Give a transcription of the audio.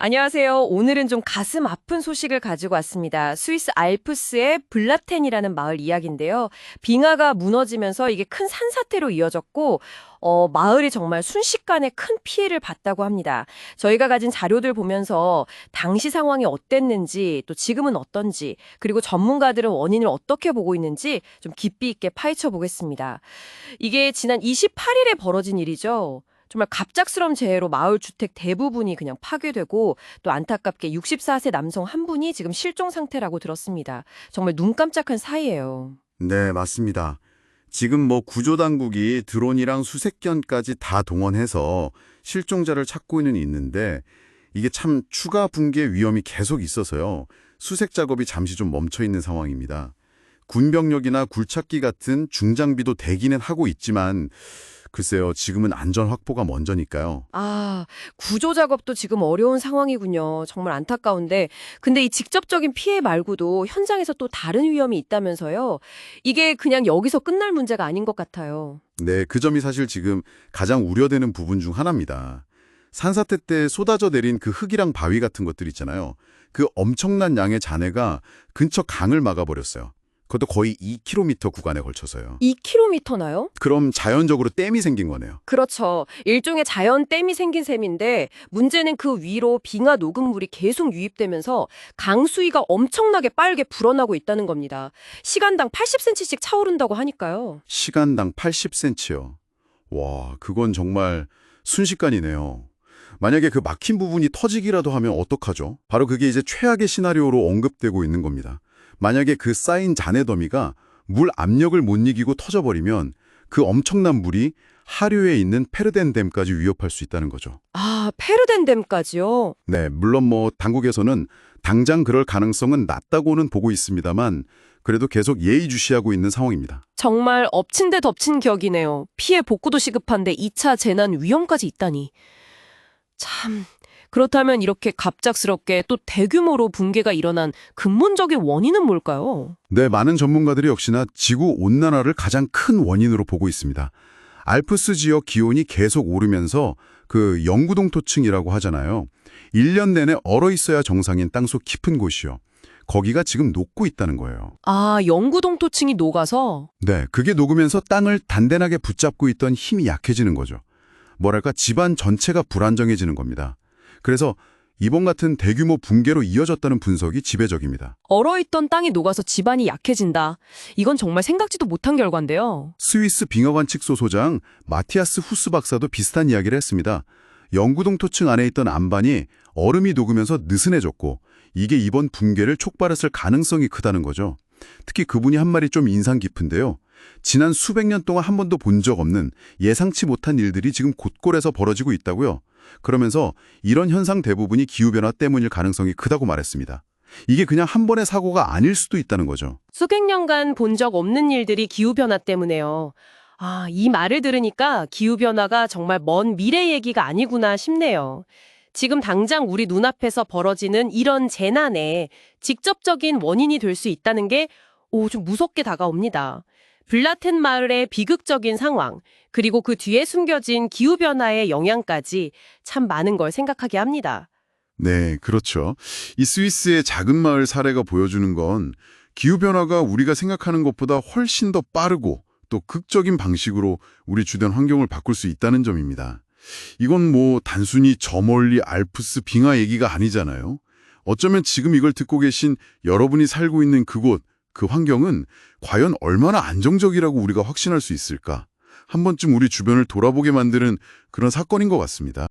안녕하세요. 오늘은 좀 가슴 아픈 소식을 가지고 왔습니다. 스위스 알프스의 블라텐이라는 마을 이야기인데요. 빙하가 무너지면서 이게 큰 산사태로 이어졌고, 마을이 정말 순식간에 큰 피해를 봤다고 합니다. 저희가 가진 자료들 보면서 당시 상황이 어땠는지, 또 지금은 어떤지, 그리고 전문가들은 원인을 어떻게 보고 있는지 좀 깊이 있게 파헤쳐 보겠습니다. 이게 지난 28일에 벌어진 일이죠. 정말 갑작스러운 재해로 마을 주택 대부분이 그냥 파괴되고 또 안타깝게 64세 남성 한 분이 지금 실종 상태라고 들었습니다. 정말 눈 깜짝한 사이예요. 네, 맞습니다. 지금 구조당국이 드론이랑 수색견까지 다 동원해서 실종자를 찾고 있는데 이게 참 추가 붕괴 위험이 계속 있어서요. 수색 작업이 잠시 좀 멈춰 있는 상황입니다. 군병력이나 굴착기 같은 중장비도 대기는 하고 있지만 글쎄요, 지금은 안전 확보가 먼저니까요. 구조 작업도 지금 어려운 상황이군요. 정말 안타까운데. 근데 이 직접적인 피해 말고도 현장에서 또 다른 위험이 있다면서요. 이게 그냥 여기서 끝날 문제가 아닌 것 같아요. 네, 그 점이 사실 지금 가장 우려되는 부분 중 하나입니다. 산사태 때 쏟아져 내린 그 흙이랑 바위 같은 것들 있잖아요. 그 엄청난 양의 잔해가 근처 강을 막아버렸어요. 그것도 거의 2km 구간에 걸쳐서요. 2km나요? 그럼 자연적으로 댐이 생긴 거네요. 그렇죠. 일종의 자연 댐이 생긴 셈인데 문제는 그 위로 빙하 녹음물이 계속 유입되면서 강 수위가 엄청나게 빨게 불어나고 있다는 겁니다. 시간당 80cm씩 차오른다고 하니까요. 시간당 80cm요. 와, 그건 정말 순식간이네요. 만약에 그 막힌 부분이 터지기라도 하면 어떡하죠? 바로 그게 이제 최악의 시나리오로 언급되고 있는 겁니다. 만약에 그 쌓인 잔해 더미가 물 압력을 못 이기고 터져버리면 그 엄청난 물이 하류에 있는 페르덴 댐까지 위협할 수 있다는 거죠. 페르덴 댐까지요? 네, 물론 당국에서는 당장 그럴 가능성은 낮다고는 보고 있습니다만 그래도 계속 예의주시하고 있는 상황입니다. 정말 엎친 데 덮친 격이네요. 피해 복구도 시급한데 2차 재난 위험까지 있다니. 참, 그렇다면 이렇게 갑작스럽게 또 대규모로 붕괴가 일어난 근본적인 원인은 뭘까요? 네, 많은 전문가들이 역시나 지구온난화를 가장 큰 원인으로 보고 있습니다. 알프스 지역 기온이 계속 오르면서 그 영구동토층이라고 하잖아요. 1년 내내 얼어 있어야 정상인 땅속 깊은 곳이요. 거기가 지금 녹고 있다는 거예요. 영구동토층이 녹아서? 네, 그게 녹으면서 땅을 단단하게 붙잡고 있던 힘이 약해지는 거죠. 뭐랄까 집안 전체가 불안정해지는 겁니다. 그래서 이번 같은 대규모 붕괴로 이어졌다는 분석이 지배적입니다. 얼어있던 땅이 녹아서 집안이 약해진다. 이건 정말 생각지도 못한 결과인데요. 스위스 빙하관 측소 소장 마티아스 후스 박사도 비슷한 이야기를 했습니다. 영구동토층 안에 있던 안반이 얼음이 녹으면서 느슨해졌고 이게 이번 붕괴를 촉발했을 가능성이 크다는 거죠. 특히 그분이 한 말이 좀 인상 깊은데요. 지난 수백 년 동안 한 번도 본 적 없는 예상치 못한 일들이 지금 곳곳에서 벌어지고 있다고요. 그러면서 이런 현상 대부분이 기후변화 때문일 가능성이 크다고 말했습니다. 이게 그냥 한 번의 사고가 아닐 수도 있다는 거죠. 수백 년간 본 적 없는 일들이 기후변화 때문에요. 이 말을 들으니까 기후변화가 정말 먼 미래 얘기가 아니구나 싶네요. 지금 당장 우리 눈앞에서 벌어지는 이런 재난에 직접적인 원인이 될 수 있다는 게 좀 무섭게 다가옵니다. 블라텐 마을의 비극적인 상황, 그리고 그 뒤에 숨겨진 기후변화의 영향까지 참 많은 걸 생각하게 합니다. 네, 그렇죠. 이 스위스의 작은 마을 사례가 보여주는 건 기후변화가 우리가 생각하는 것보다 훨씬 더 빠르고 또 극적인 방식으로 우리 주변 환경을 바꿀 수 있다는 점입니다. 이건 단순히 저 멀리 알프스 빙하 얘기가 아니잖아요. 어쩌면 지금 이걸 듣고 계신 여러분이 살고 있는 그곳, 그 환경은 과연 얼마나 안정적이라고 우리가 확신할 수 있을까? 한 번쯤 우리 주변을 돌아보게 만드는 그런 사건인 것 같습니다.